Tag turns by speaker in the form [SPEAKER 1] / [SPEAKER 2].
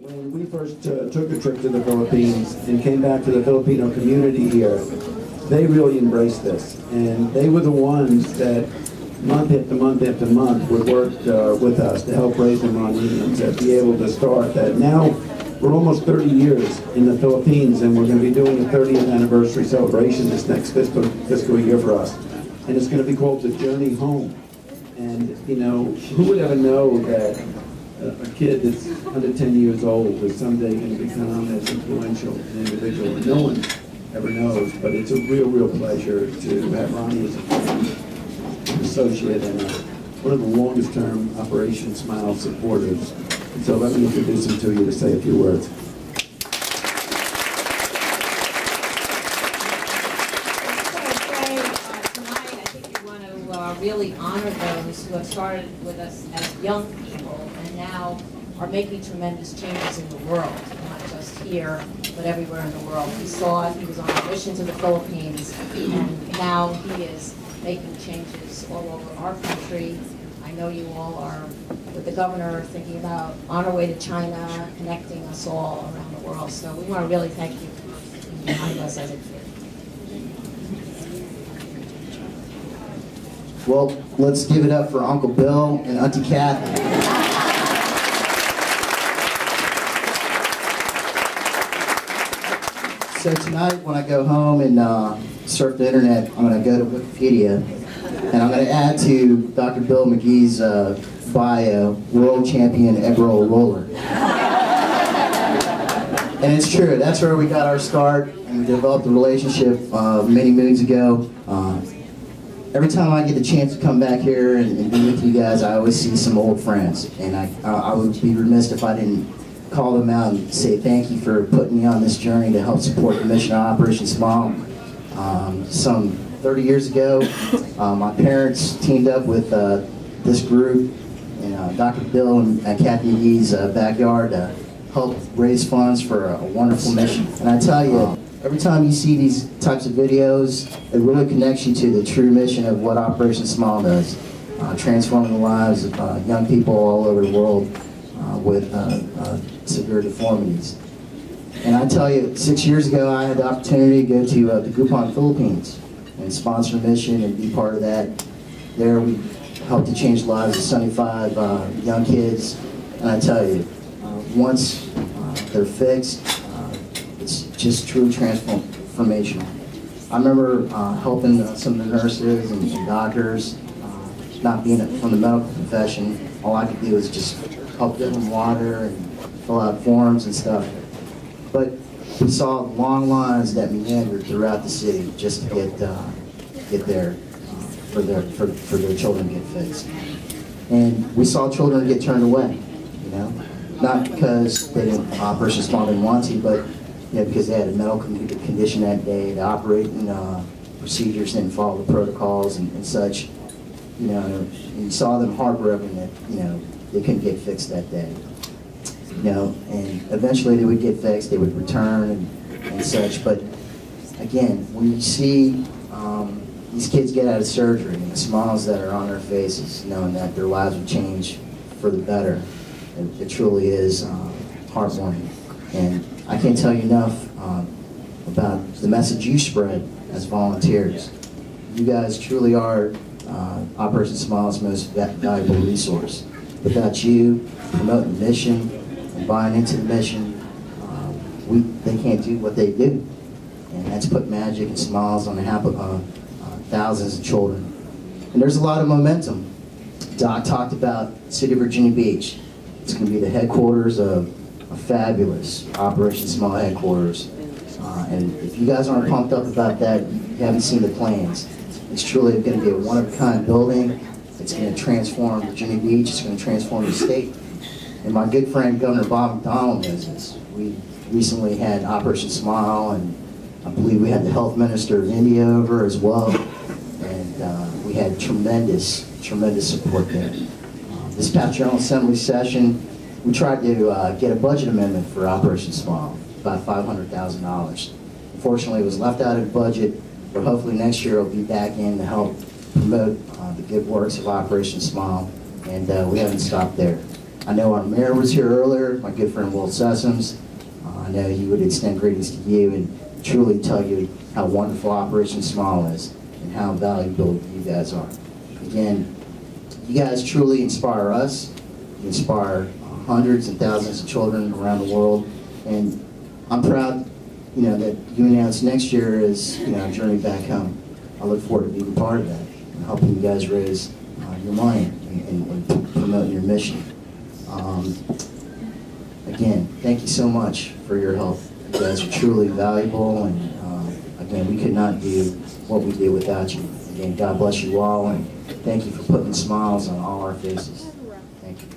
[SPEAKER 1] When we first took a trip to the Philippines and came back to the Filipino community here, they really embraced this. And they were the ones that month after month after month would work with us to help raise the Iranians to be able to start that. Now, we're almost 30 years in the Philippines, and we're going to be doing a 30th anniversary celebration this next fiscal year for us. And it's going to be called The Journey Home. And, you know, who would ever know that a kid that's under 10 years old is someday going to become as influential an individual? And no one ever knows, but it's a real pleasure to have Ronnie as a friend, associate, and one of the longest term Operation Smile supporters. And so let me introduce him to you to say a few words.
[SPEAKER 2] Really honor those who have started with us as young people and now are making tremendous changes in the world, not just here, but everywhere in the world. We saw it, he was on a mission to the Philippines, and now he is making changes all over our country. I know you all are, with the governor, thinking about on our way to China, connecting us all around the world. So we want to really thank you for being behind us as a kid.
[SPEAKER 3] Well, let's give it up for Uncle Bill and Auntie Kathy. So tonight when I go home and surf the internet, I'm going to go to Wikipedia and I'm going to add to Dr. Bill McGee's bio, world champion egg roll roller. And it's true, that's where we got our start, and we developed a relationship many moons ago. Every time I get the chance to come back here and be with you guys, I always see some old friends. And I would be remiss if I didn't call them out and say thank you for putting me on this journey to help support the mission of Operation Smile. Some 30 years ago, my parents teamed up with this group in Dr. Bill and Kathy McGee's backyard to help raise funds for a wonderful mission. And I tell you, every time you see these types of videos, it really connects you to the true mission of what Operation Smile does, transforming the lives of young people all over the world with severe deformities. And I tell you, 6 years ago, I had the opportunity to go to the Gupan, Philippines, and sponsor a mission and be part of that. There we helped to change the lives of 75 young kids. And I tell you, once they're fixed, it's just truly transformational. I remember helping some of the nurses and doctors, not being from the medical profession. All I could do was just help give them water and fill out forms and stuff. But we saw long lines that meandered throughout the city just to get there for their children to get fixed. And we saw children get turned away, you know, not because they didn't, Operation Smile didn't want to, but because they had a medical condition that day, the operating procedures didn't follow the protocols and such, you know, and you saw them heartbroken that, you know, they couldn't get fixed that day. You know, and eventually they would get fixed, they would return and such, but again, when you see these kids get out of surgery and the smiles that are on their faces, knowing that their lives would change for the better, it truly is heartwarming. And I can't tell you enough about the message you spread as volunteers. You guys truly are Operation Smile's most valuable resource. Without you promoting the mission and buying into the mission, they can't do what they do. And that's put magic and smiles on the thousands of children. And there's a lot of momentum. Doc talked about the city of Virginia Beach. It's going to be the headquarters of a fabulous Operation Smile headquarters. And if you guys aren't pumped up about that, you haven't seen the plans. It's truly going to be a one-of-a-kind building. It's going to transform Virginia Beach. It's going to transform the state. And my good friend Governor Bob McDonnell knows this. We recently had Operation Smile, and I believe we had the health minister of India over as well. And we had tremendous support there. This past General Assembly session, we tried to get a budget amendment for Operation Smile, about $500,000. Unfortunately, it was left out of the budget, but hopefully next year it'll be back in to help promote the good works of Operation Smile, and we haven't stopped there. I know our mayor was here earlier, my good friend Will Sessoms. I know he would extend greetings to you and truly tell you how wonderful Operation Smile is and how valuable you guys are. Again, you guys truly inspire us. You inspire hundreds and thousands of children around the world, and I'm proud, that you announced next year is, a journey back home. I look forward to being part of that and helping you guys raise your money and promoting your mission. Again, thank you so much for your help. You guys are truly valuable, and again, we could not do what we do without you. Again, God bless you all, and thank you for putting smiles on all our faces. Thank you.